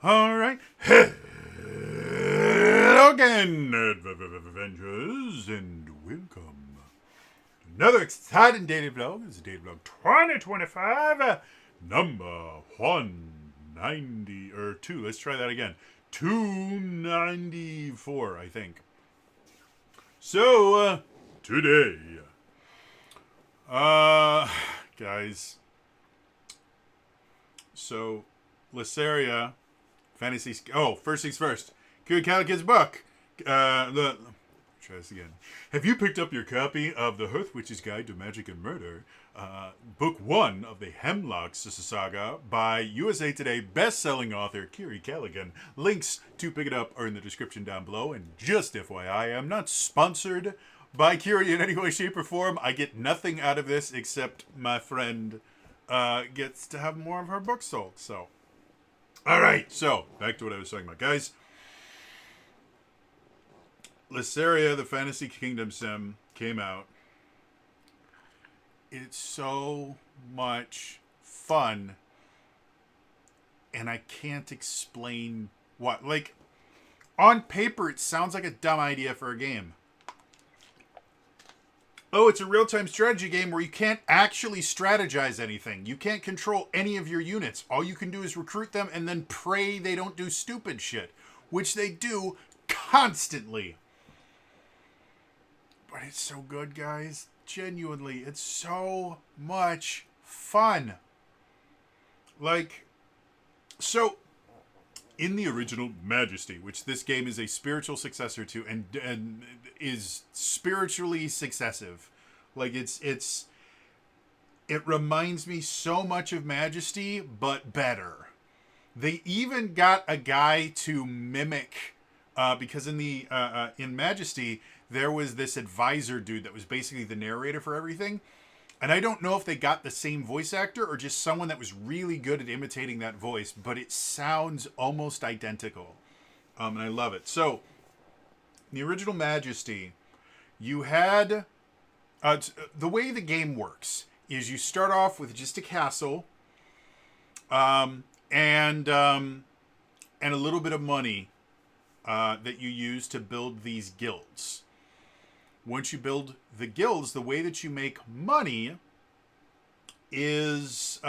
All right. Hello again, Avengers, and welcome to another exciting daily vlog. It's Daily Vlog 2025, number 190, or 2. Let's try that again. 294, I think. So, today, guys, so, Lysaria, Fantasy... first things first. Kiri Calican's book. Try this again. Have you picked up your copy of The Hearth Witch's Guide to Magic and Murder? Book 1 of the Hemlock Saga by USA Today best-selling author Kiri Calican. Links to pick it up are in the description down below. And just FYI, I am not sponsored by Kiri in any way, shape, or form. I get nothing out of this except my friend gets to have more of her books sold. So, all right. So, back to what I was talking about, guys. Lysaria, the Fantasy Kingdom sim, came out. It's so much fun, and I can't explain what. Like, on paper, it sounds like a dumb idea for a game. Oh, it's a real-time strategy game where you can't actually strategize anything. You can't control any of your units. All you can do is recruit them and then pray they don't do stupid shit, which they do constantly. But it's so good, guys. Genuinely, it's so much fun. Like, so, in the original Majesty, which this game is a spiritual successor to, and is spiritually successive. Like, it reminds me so much of Majesty, but better. They even got a guy to mimic, because in Majesty, there was this advisor dude that was basically the narrator for everything. And I don't know if they got the same voice actor or just someone that was really good at imitating that voice, but it sounds almost identical. And I love it. So, in the original Majesty, you had... the way the game works is you start off with just a castle and a little bit of money that you use to build these guilds. Once you build the guilds, the way that you make money is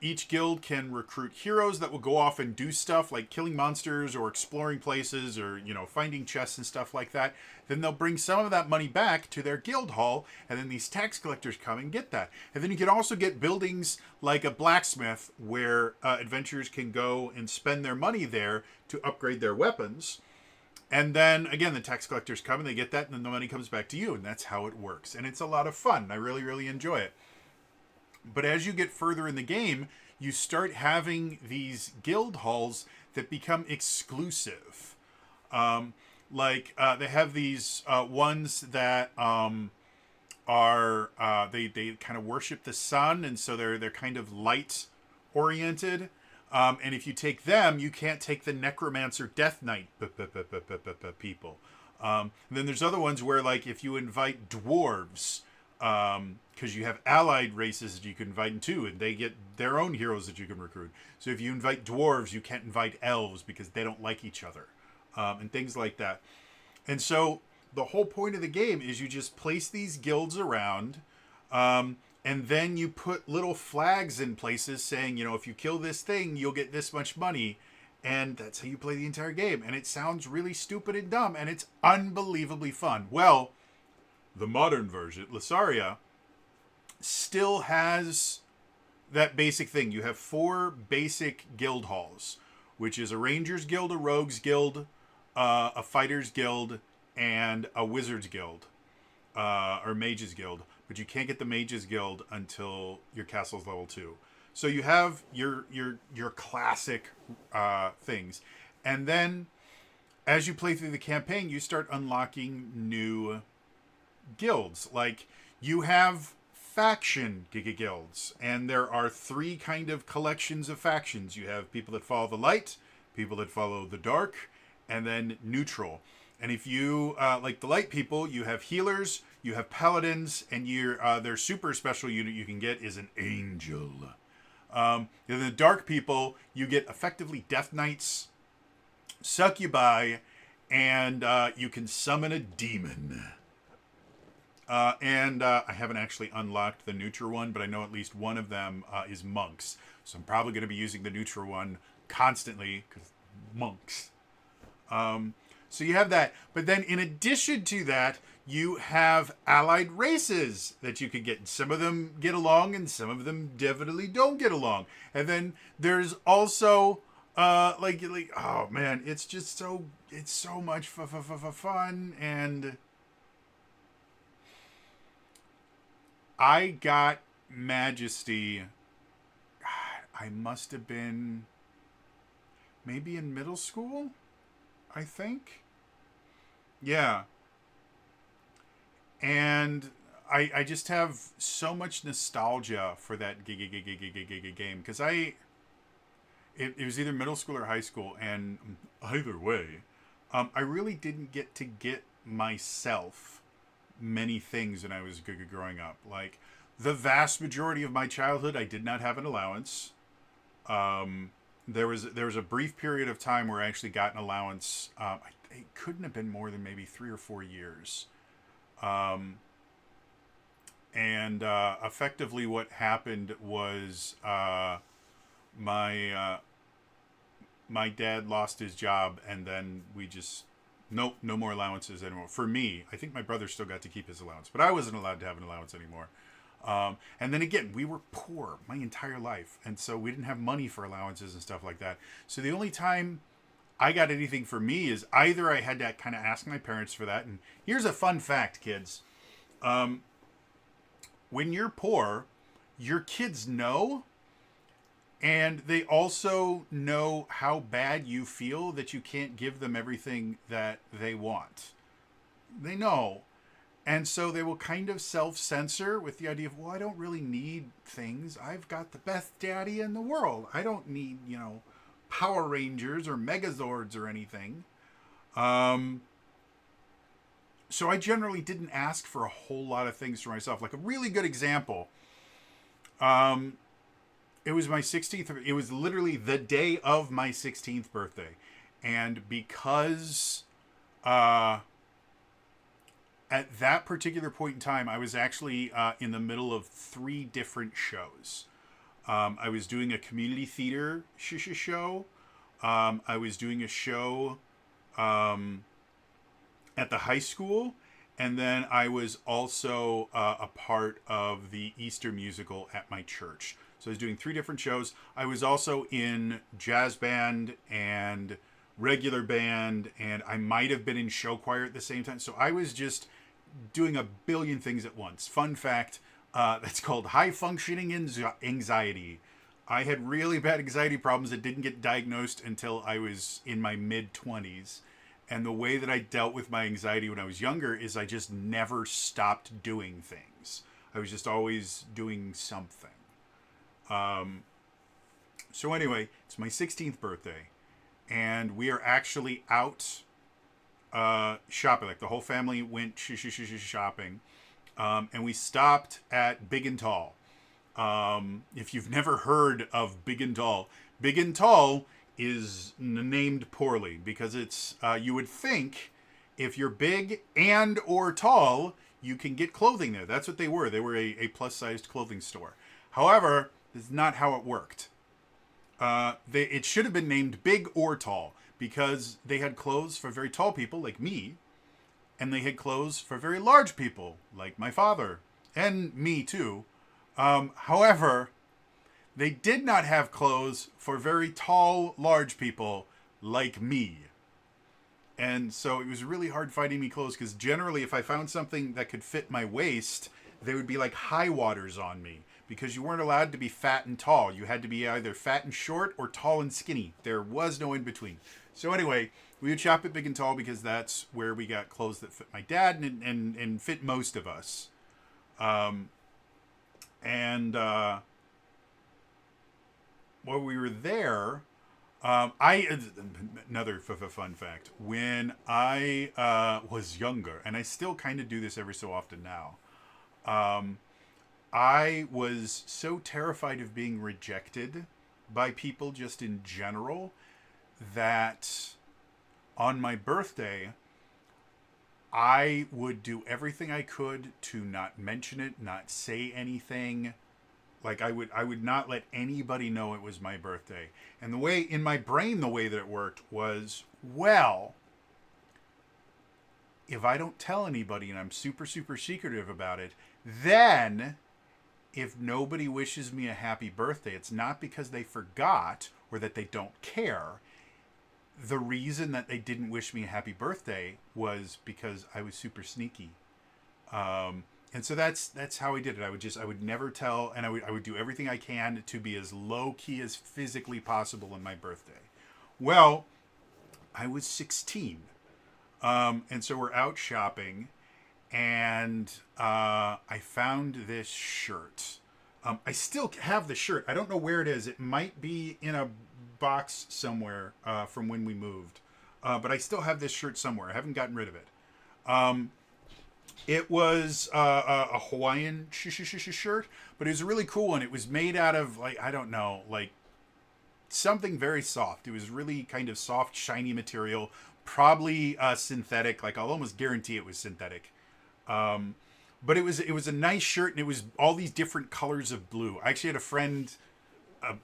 each guild can recruit heroes that will go off and do stuff like killing monsters or exploring places or, finding chests and stuff like that. Then they'll bring some of that money back to their guild hall, and then these tax collectors come and get that. And then you can also get buildings like a blacksmith where adventurers can go and spend their money there to upgrade their weapons. And then, again, the tax collectors come and they get that, and then the money comes back to you, and that's how it works. And it's a lot of fun. I really, really enjoy it. But as you get further in the game, you start having these guild halls that become exclusive. They have these ones that they kind of worship the sun, and so they're kind of light-oriented. And if you take them, you can't take the Necromancer Death Knight people. Then there's other ones where, like, if you invite dwarves, because you have allied races that you can invite into, and they get their own heroes that you can recruit. So if you invite dwarves, you can't invite elves because they don't like each other, and things like that. And so the whole point of the game is you just place these guilds around, and then you put little flags in places saying, if you kill this thing, you'll get this much money. And that's how you play the entire game. And it sounds really stupid and dumb, and it's unbelievably fun. Well, the modern version, Lysaria, still has that basic thing. You have 4 basic guild halls, which is a Ranger's Guild, a Rogue's Guild, a Fighter's Guild, and a Wizard's Guild, or Mage's Guild. But you can't get the Mage's Guild until your castle's level 2. So you have your classic things. And then, as you play through the campaign, you start unlocking new guilds. Like, you have faction guilds. And there are 3 kind of collections of factions. You have people that follow the light, people that follow the dark, and then neutral. And if you, like the light people, you have healers, you have paladins, and their super special unit you can get is an angel. The dark people, you get effectively death knights, succubi, and you can summon a demon. And I haven't actually unlocked the neutral one, but I know at least one of them is monks. So I'm probably going to be using the neutral one constantly because monks. So you have that. But then in addition to that, you have allied races that you could get. Some of them get along and some of them definitely don't get along. And then there's also like oh man, it's just it's so much fun. And I got Majesty. God, I must have been maybe in middle school, I think. Yeah. And I just have so much nostalgia for that game because it was either middle school or high school, and either way, I really didn't get myself many things when I was growing up. Like the vast majority of my childhood, I did not have an allowance. There was a brief period of time where I actually got an allowance. It couldn't have been more than maybe 3 or 4 years. And effectively what happened was my my dad lost his job, and then we just nope, no more allowances anymore. For me, I think my brother still got to keep his allowance, but I wasn't allowed to have an allowance anymore. And then again, we were poor my entire life, and so we didn't have money for allowances and stuff like that. So the only time I got anything for me is either I had to kind of ask my parents for that. And here's a fun fact, kids. When you're poor, your kids know, and they also know how bad you feel that you can't give them everything that they want. They know. And so they will kind of self-censor with the idea of, well, I don't really need things. I've got the best daddy in the world. I don't need, Power Rangers or Megazords or anything. So I generally didn't ask for a whole lot of things for myself. Like a really good example. It was my 16th. It was literally the day of my 16th birthday. And because at that particular point in time, I was actually in the middle of 3 different shows. I was doing a community theater show. I was doing a show at the high school. And then I was also a part of the Easter musical at my church. So I was doing 3 different shows. I was also in jazz band and regular band, and I might have been in show choir at the same time. So I was just doing a billion things at once. Fun fact, that's called high functioning anxiety. I had really bad anxiety problems that didn't get diagnosed until I was in my mid-20s. And the way that I dealt with my anxiety when I was younger is I just never stopped doing things. I was just always doing something. So anyway, it's my 16th birthday, and we are actually out shopping. Like the whole family went shopping, and we stopped at Big and Tall. If you've never heard of Big and Tall is named poorly because it's you would think if you're big and or tall, you can get clothing there. That's what they were. They were a plus-sized clothing store. However, this is not how it worked. It should have been named Big or Tall because they had clothes for very tall people like me, and they had clothes for very large people like my father and me too. However, they did not have clothes for very tall, large people like me. And so it was really hard finding me clothes because generally if I found something that could fit my waist, they would be like high waters on me because you weren't allowed to be fat and tall. You had to be either fat and short or tall and skinny. There was no in between. So anyway, we would shop at Big and Tall because that's where we got clothes that fit my dad and fit most of us. While we were there, another fun fact. When I was younger, and I still kind of do this every so often now, I was so terrified of being rejected by people just in general that on my birthday, I would do everything I could to not mention it, not say anything. Like I would not let anybody know it was my birthday. And the way in my brain the way that it worked was, well, if I don't tell anybody and I'm super super secretive about it, then if nobody wishes me a happy birthday, it's not because they forgot or that they don't care. The reason that they didn't wish me a happy birthday was because I was super sneaky. And so that's how I did it. I would never tell, and I would do everything I can to be as low key as physically possible on my birthday. Well, I was 16, and so we're out shopping, and I found this shirt. I still have the shirt. I don't know where it is. It might be in a box somewhere from when we moved, but I still have this shirt somewhere. I haven't gotten rid of it. It was a Hawaiian shirt, but it was a really cool one. It was made out of, like, I don't know, like something very soft. It was really kind of soft, shiny material, probably synthetic. Like, I'll almost guarantee it was synthetic. But it was a nice shirt, and it was all these different colors of blue. I actually had a friend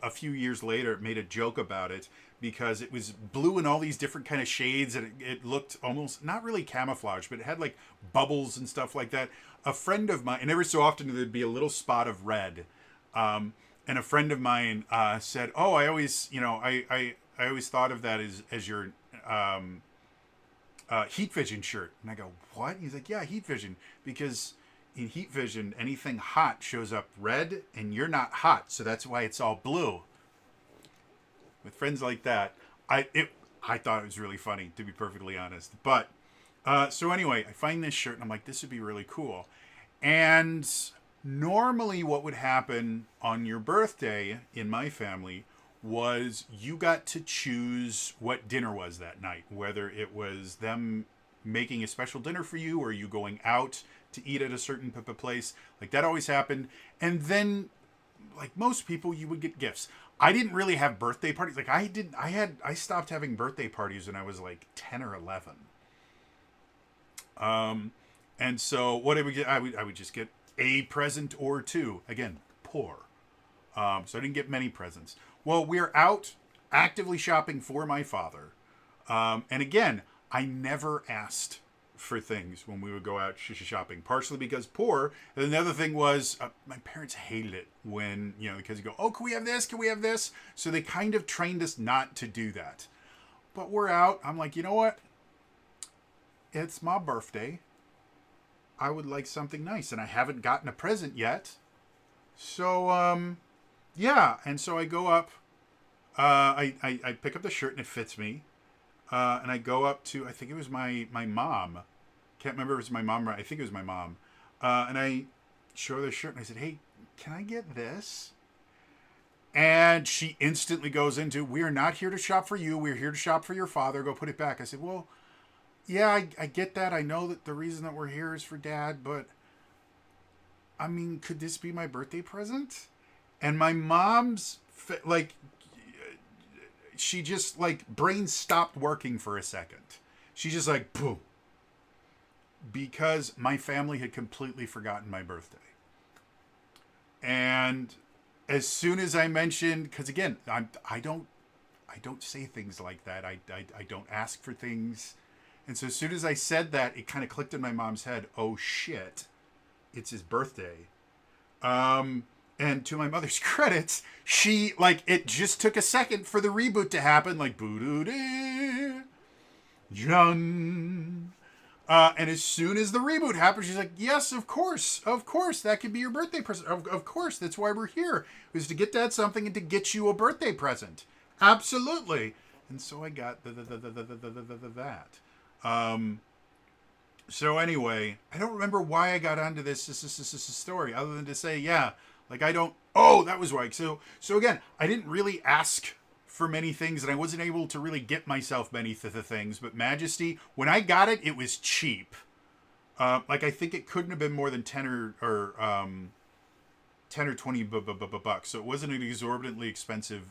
a few years later made a joke about it because it was blue in all these different kind of shades, and it looked almost not really camouflage, but it had like bubbles and stuff like that. A friend of mine, and every so often there'd be a little spot of red, and a friend of mine said, "Oh, I always, I always thought of that as your heat vision shirt." And I go, "What?" He's like, "Yeah, heat vision, because in heat vision, anything hot shows up red, and you're not hot, so that's why it's all blue." With friends like that, I thought it was really funny, to be perfectly honest. But so anyway, I find this shirt, and I'm like, this would be really cool. And normally, what would happen on your birthday in my family was you got to choose what dinner was that night, whether it was them making a special dinner for you or you going out to eat at a certain place. Like, that always happened. And then, like most people, you would get gifts. I didn't really have birthday parties. Like, I stopped having birthday parties when I was like 10 or 11. And so what I would get, I would just get a present or two. Again, poor. So I didn't get many presents. Well, we're out actively shopping for my father. And again, I never asked for things when we would go out shopping, partially because poor. And another thing was my parents hated it when, because you go, "Oh, can we have this? Can we have this?" So they kind of trained us not to do that. But we're out. I'm like, you know what? It's my birthday. I would like something nice, and I haven't gotten a present yet. So, yeah. And so I go up. I pick up the shirt, and it fits me. And I go up to, I think it was my mom. Can't remember if it was my mom or I think it was my mom. And I show her the shirt, and I said, "Hey, can I get this?" And she instantly goes into, "We are not here to shop for you. We're here to shop for your father. Go put it back." I said, "Well, yeah, I get that. I know that the reason that we're here is for Dad, but I mean, could this be my birthday present?" And my mom's, like, she just, like, brain stopped working for a second. She's just like, boom. Because my family had completely forgotten my birthday. And as soon as I mentioned, because again, I don't say things like that. I don't ask for things. And so as soon as I said that, it kind of clicked in my mom's head. Oh shit, it's his birthday. And to my mother's credits, she, like, it just took a second for the reboot to happen, like, boo-doo-doo, Jung. And as soon as the reboot happened, she's like, "Yes, of course, that could be your birthday present. Of course, that's why we're here. It was to get Dad something and to get you a birthday present. Absolutely." And so I got that. So anyway, I don't remember why I got onto this story, other than to say, yeah, like, I don't. Oh, that was why. So again, I didn't really ask for many things, and I wasn't able to really get myself many things. But Majesty, when I got it, it was cheap. Like, I think it couldn't have been more than 10 or 10 or 20 bucks. So it wasn't an exorbitantly expensive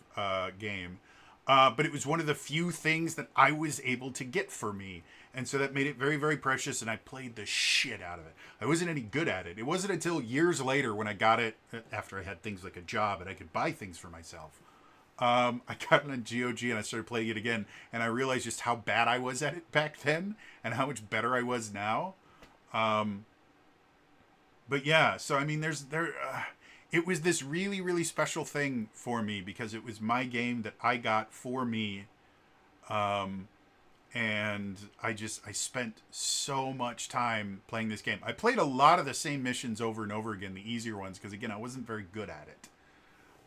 game. But it was one of the few things that I was able to get for me. And so that made it very, very precious, and I played the shit out of it. I wasn't any good at it. It wasn't until years later when I got it, after I had things like a job and I could buy things for myself. I got it on GOG and I started playing it again, and I realized just how bad I was at it back then and how much better I was now. But yeah, so I mean, it was this really, really special thing for me because it was my game that I got for me. And I spent so much time playing this game. I played a lot of the same missions over and over again, the easier ones, because again, I wasn't very good at it.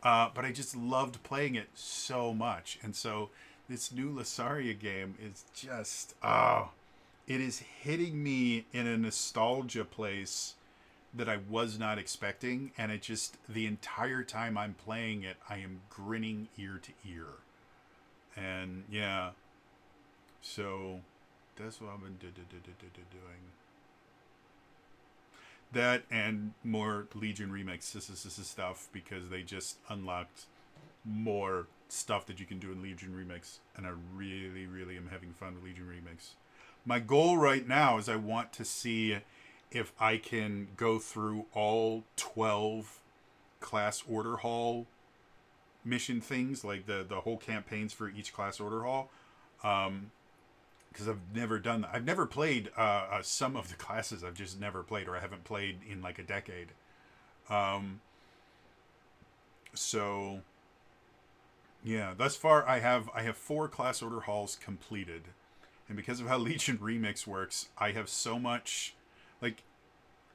But I just loved playing it so much. And so this new Lasaria game is just, it is hitting me in a nostalgia place that I was not expecting. And it just, the entire time I'm playing it, I am grinning ear to ear. And yeah, so that's what I've been doing. That and more Legion Remix this is stuff, because they just unlocked more stuff that you can do in Legion Remix, and I really, really am having fun with Legion Remix. My goal right now is I want to see if I can go through all 12 class order hall mission things, like the whole campaigns for each class order hall. Because I've never done that. I've never played some of the classes. I've just never played, or I haven't played in like a decade. So yeah, thus far I have 4 class order halls completed, and because of how Legion Remix works, I have so much, like,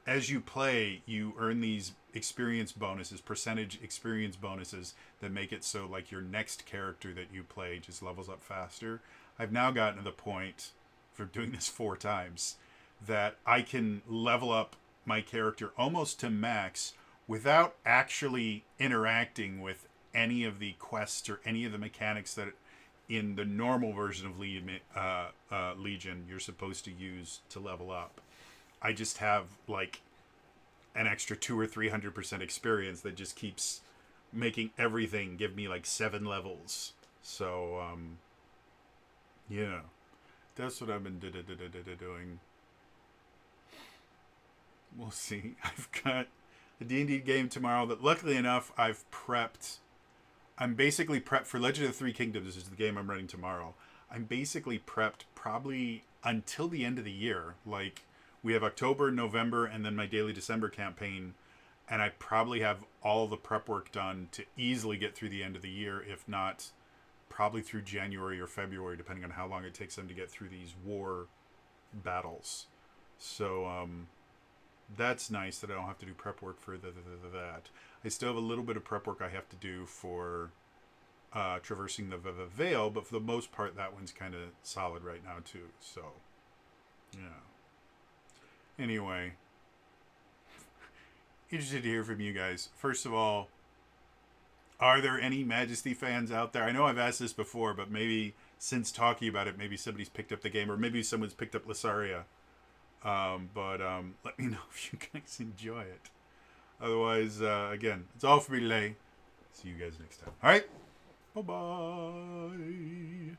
as you play, you earn these experience bonuses, percentage experience bonuses, that make it so like your next character that you play just levels up faster. I've now gotten to the point, for doing this 4 times, that I can level up my character almost to max without actually interacting with any of the quests or any of the mechanics that in the normal version of Legion you're supposed to use to level up. I just have like an extra 200 or 300% experience that just keeps making everything give me like 7 levels. So yeah, that's what I've been doing. We'll see. I've got a D&D game tomorrow that, luckily enough, I've prepped. I'm basically prepped for Legend of the Three Kingdoms, which is the game I'm running tomorrow. I'm basically prepped probably until the end of the year. Like, we have October, November, and then my daily December campaign, and I probably have all the prep work done to easily get through the end of the year, if not probably through January or February, depending on how long it takes them to get through these war battles. So that's nice that I don't have to do prep work for that. I still have a little bit of prep work I have to do for traversing the Veil, but for the most part, that one's kind of solid right now too. So yeah. Anyway, interested to hear from you guys. First of all, are there any Majesty fans out there? I know I've asked this before, but maybe since talking about it, maybe somebody's picked up the game, or maybe someone's picked up Lasaria. But let me know if you guys enjoy it. Otherwise, again, it's all for me today. See you guys next time. All right? Bye-bye.